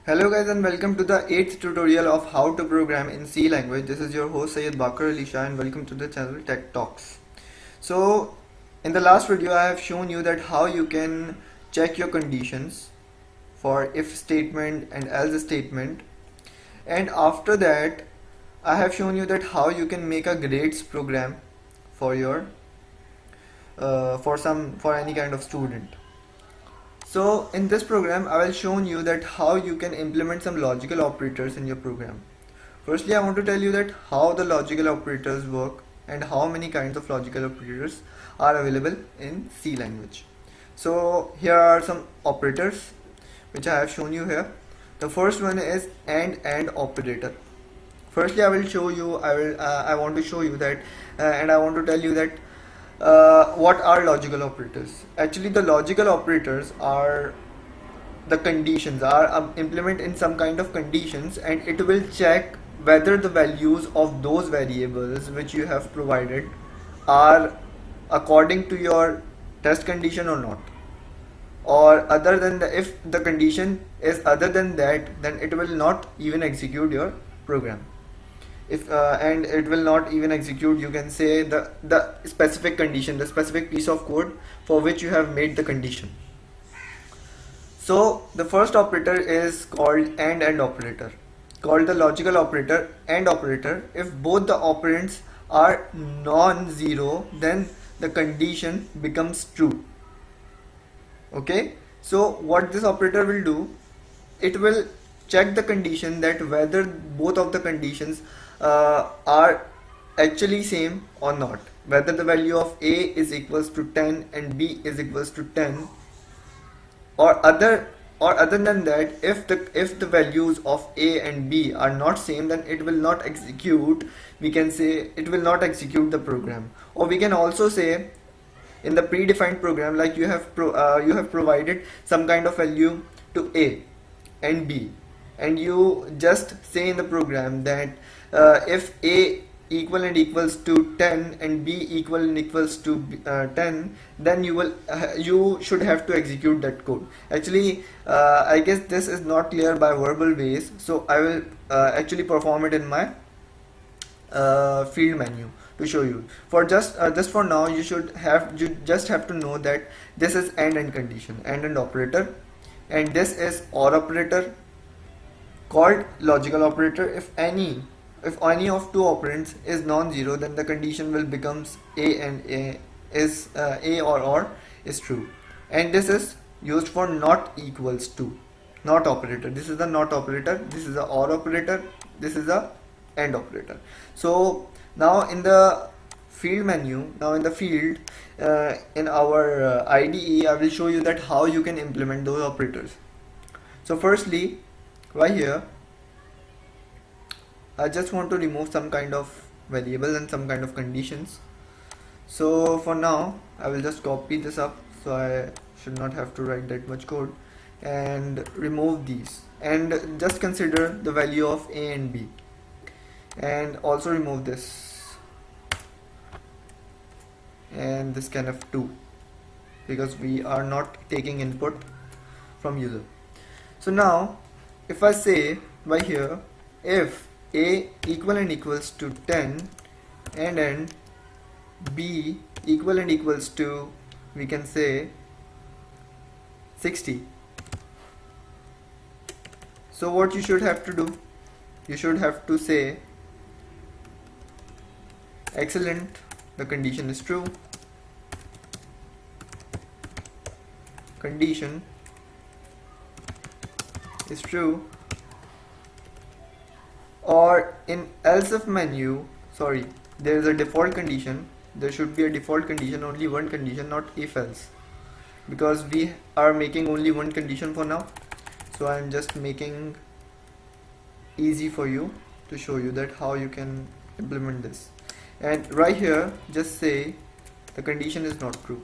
Hello guys and welcome to the 8th tutorial of how to program in C language. This is your host Syed Bakar Ali Shah and welcome to the channel Tech Talks. So in the last video I have shown you that how you can check your conditions for if statement and else statement, and after that I have shown you that how you can make a grades program for your for any kind of student. So in this program I will show you that how you can implement some logical operators in your program. Firstly, I want to tell you that how the logical operators work and how many kinds of logical operators are available in C language. So here are some operators which I have shown you here. The first one is and operator. Firstly, I will show you. I want to show you that, and I want to tell you that what are logical operators. Actually, the logical operators are the conditions are implement in some kind of conditions, and it will check whether the values of those variables which you have provided are according to your test condition or not, or other than the, if the condition is other than that, then it will not even execute your program. If and it will not even execute, you can say, the specific condition, the specific piece of code for which you have made the condition. So the first operator is called and operator, called the logical operator and operator. If both the operands are non-zero, then the condition becomes true. Okay, so what this operator will do, it will check the condition that whether both of the conditions are actually same or not, whether the value of a is equals to 10 and b is equals to 10, or other than that, if the values of a and b are not same, then it will not execute. We can say it will not execute the program. Or we can also say, in the predefined program, like you have provided some kind of value to a and b, and you just say in the program that if a equals to 10 and b equals to 10, then you should have to execute that code. Actually, I guess this is not clear by verbal ways, so I will actually perform it in my field menu to show you. For just for now, you just have to know that this is and condition, and operator, and this is or operator called logical operator. If any of two operands is non-zero, then the condition will becomes a, and a is a or is true. And this is used for not equals to, not operator. This is the not operator, this is the or operator, this is the and operator. So now in the field menu, now in the field in our IDE, I will show you that how you can implement those operators. So firstly, right here, I just want to remove some kind of variables and some kind of conditions. So for now I will just copy this up, so I should not have to write that much code, and remove these, and just consider the value of a and b, and also remove this and this kind of 2, because we are not taking input from user. So now if I say by here, if a equals to 10 and b equals to, we can say, 60, so what you should have to do, you should have to say excellent, the condition is true, condition is true. Or in else if menu, sorry, there is a default condition, there should be a default condition, only one condition, not if else, because we are making only one condition for now. So I am just making easy for you to show you that how you can implement this. And right here just say the condition is not true,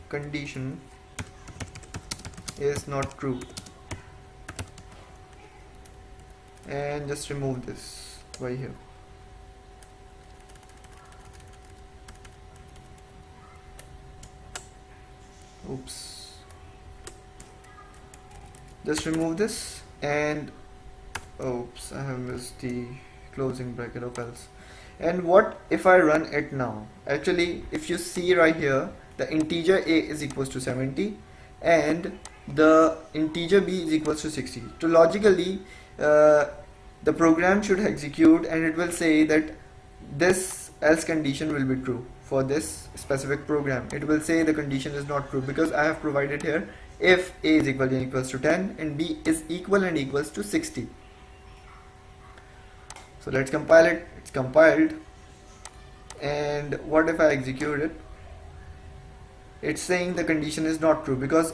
condition is not true, and just remove this right here. Oops. just remove this, and oops, I have missed the closing bracket of else. And what if I run it now? Actually, if you see right here, the integer a is equals to 70 and the integer b is equals to 60. So logically, the program should execute and it will say that this else condition will be true for this specific program. It will say the condition is not true because I have provided here if a is equal and equals to 10 and b is equal and equals to 60. So let's compile it. It's compiled, and what if I execute it? It's saying the condition is not true because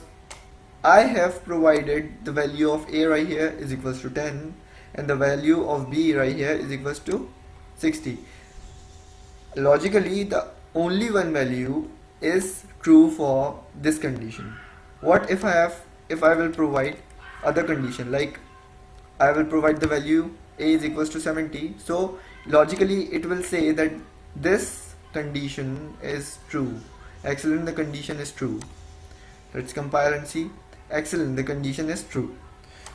I have provided the value of a right here is equals to 10 and the value of b right here is equals to 60. Logically, the only one value is true for this condition. What if I will provide other condition, like I will provide the value a is equals to 70, so logically it will say that this condition is true. Excellent, the condition is true. Let's compile and see. Excellent, the condition is true.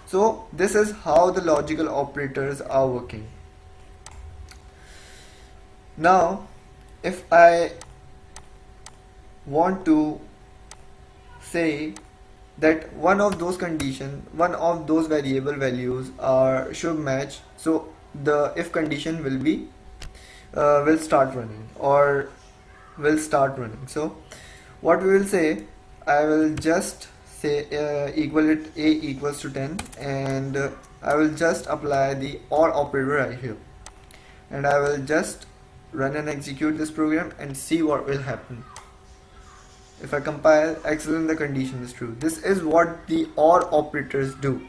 So this is how the logical operators are working. Now if I want to say that one of those variable values should match, so the if condition will start running. So what we will say, I will just say equal it a equals to 10 and I will just apply the OR operator right here, and I will just run and execute this program and see what will happen. If I compile, excellent, the condition is true. This is what the OR operators do.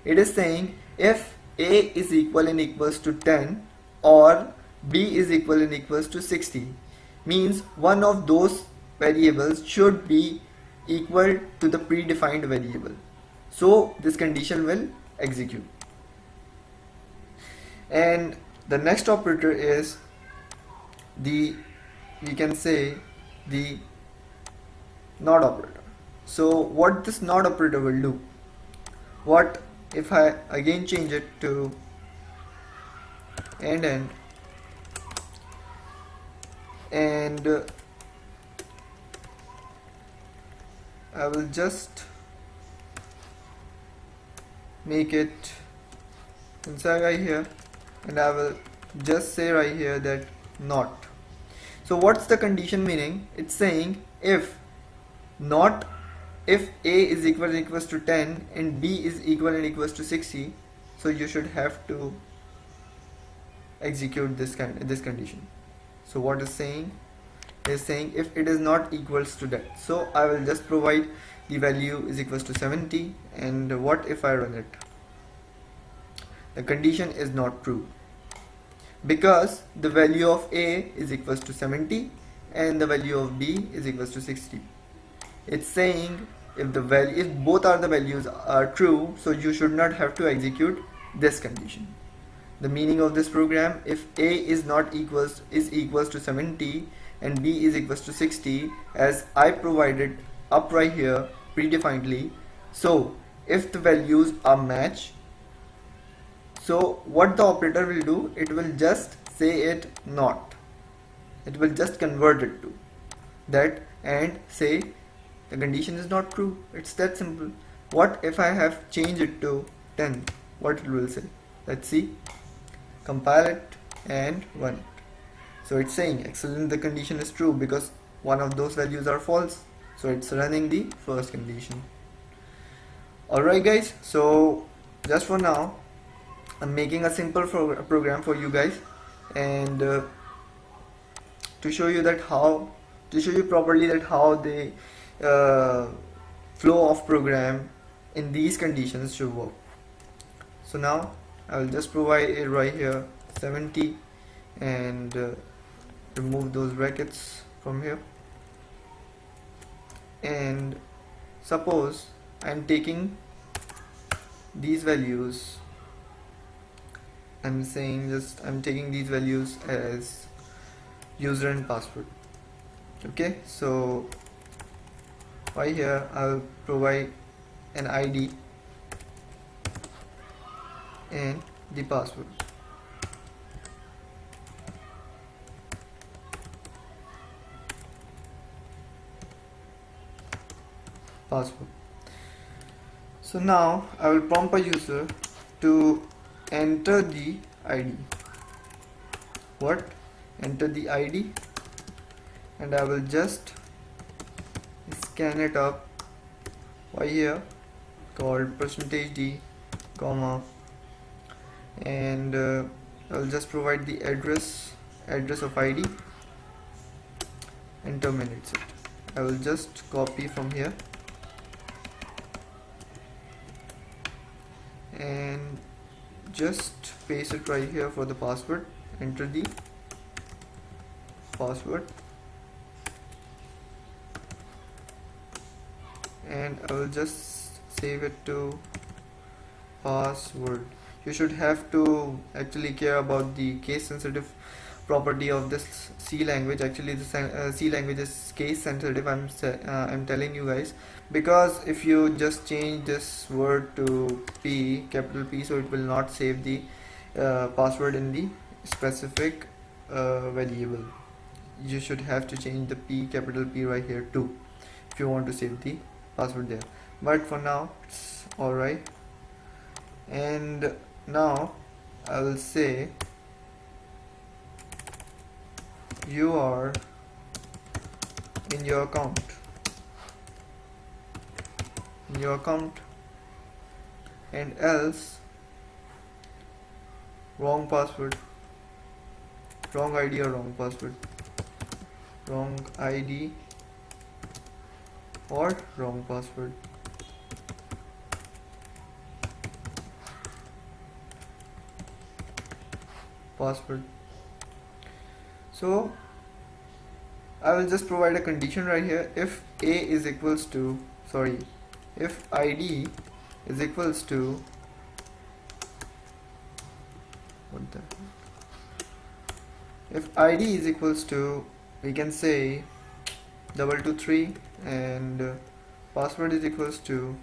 It is saying if a is equal and equals to 10 or b is equal and equals to 60, means one of those variables should be equal to the predefined variable. So this condition will execute. And the next operator is the NOT operator. So what this NOT operator will do, what if I again change it to end and I will just make it inside right here, and I will just say right here that not. So what's the condition meaning? It's saying if a is equal and equals to 10 and b is equal and equals to 60, so you should have to execute this condition. So what is saying is saying if it is not equals to that, so I will just provide the value is equals to 70, and what if I run it? The condition is not true because the value of a is equals to 70 and the value of b is equals to 60. It's saying if both are the values are true, so you should not have to execute this condition. The meaning of this program, if a is equals to 70 and b is equals to 60, as I provided up right here predefinedly, so if the values are match, so what the operator will do, it will just say it not. It will just convert it to that and say the condition is not true. It's that simple. What if I have changed it to 10? What it will say? Let's see. Compile it and run it. So it's saying excellent, the condition is true because one of those values are false. So it's running the first condition. Alright guys, so just for now I'm making a simple program for you guys, and to show you properly that how the flow of program in these conditions should work. So now I will just provide it right here 70 and remove those brackets from here, and suppose I'm taking these values, I'm taking these values as user and password. Okay, so right here I'll provide an ID and the password. So now I will prompt a user to enter the ID. Enter the ID, and I will just scan it up by here, called %d, comma, and I will just provide the address of ID and terminates it. I will just copy from here and just paste it right here for the password. Enter the password, and I will just save it to password. You should have to actually care about the case sensitive property of this C language. Actually this C language is case sensitive. I'm telling you guys, because if you just change this word to P, capital P, so it will not save the password in the specific variable. You should have to change the P, capital P, right here too, if you want to save the password there. But for now it's alright. And now I will say you are in your account, and else wrong password, wrong ID or wrong password, wrong ID or wrong password. So I will just provide a condition right here. If ID is equals to if ID is equals to, we can say 223, and password is equals to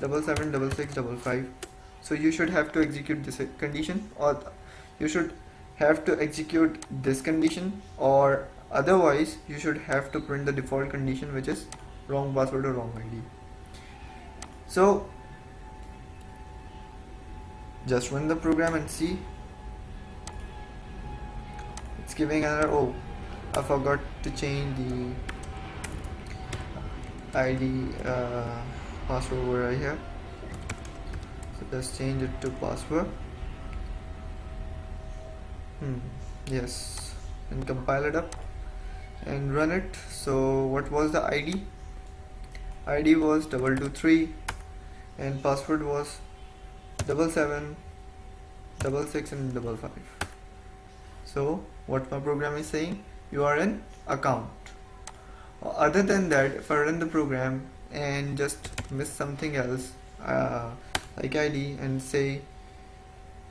776655. so you should have to execute this condition, or you should have to execute this condition, or otherwise you should have to print the default condition, which is wrong password or wrong ID. So just run the program and see. It's giving another, oh, I forgot to change the ID password over here, so let's change it to password. Yes, and compile it up and run it. So what was the ID? ID was 223 and password was 7766 and 55. So what my program is saying, you are in account. Other than that, if I run the program and just miss something else, like ID, and say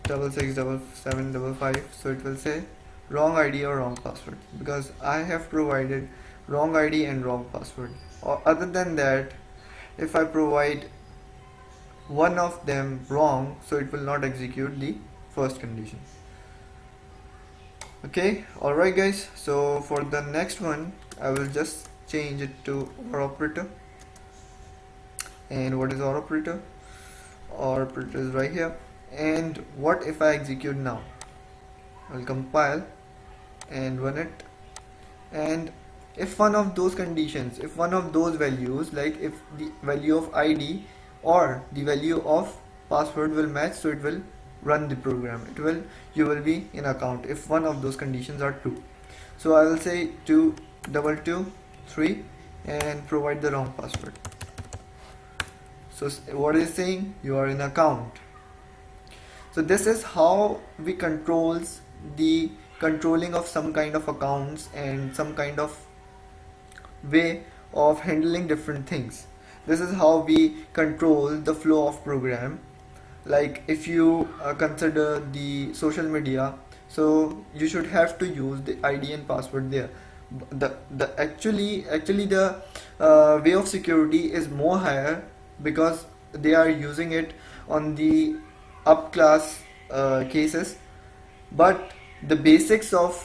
667755, so it will say wrong ID or wrong password, because I have provided wrong ID and wrong password. Or other than that, if I provide one of them wrong, so it will not execute the first condition. Okay, alright guys, so for the next one I will just change it to OR operator. And what is OR operator? OR operator is right here. And what if I execute now? I'll compile and run it, and if one of those conditions, if one of those values, like if the value of ID or the value of password will match, so it will run the program. You will be in account if one of those conditions are true. So I will say 2223 and provide the wrong password. So what is saying? You are in account. So this is how we controls the controlling of some kind of accounts and some kind of way of handling different things. This is how we control the flow of program. Like if you consider the social media, so you should have to use the ID and password there. Actually the way of security is more higher, because they are using it on the up class cases, but the basics of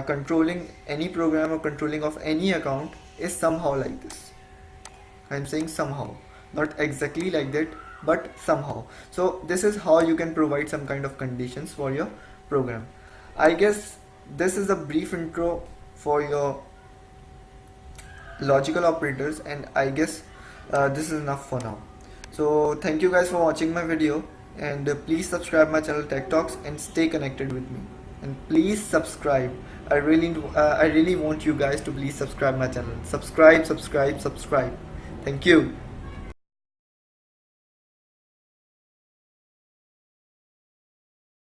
controlling any program or controlling of any account is somehow like this. I'm saying somehow, not exactly like that, but somehow. So this is how you can provide some kind of conditions for your program. I guess this is a brief intro for your logical operators, and I guess this is enough for now. So thank you guys for watching my video, and please subscribe my channel Tech Talks and stay connected with me. And please subscribe. I really want you guys to please subscribe my channel. Subscribe. Thank you.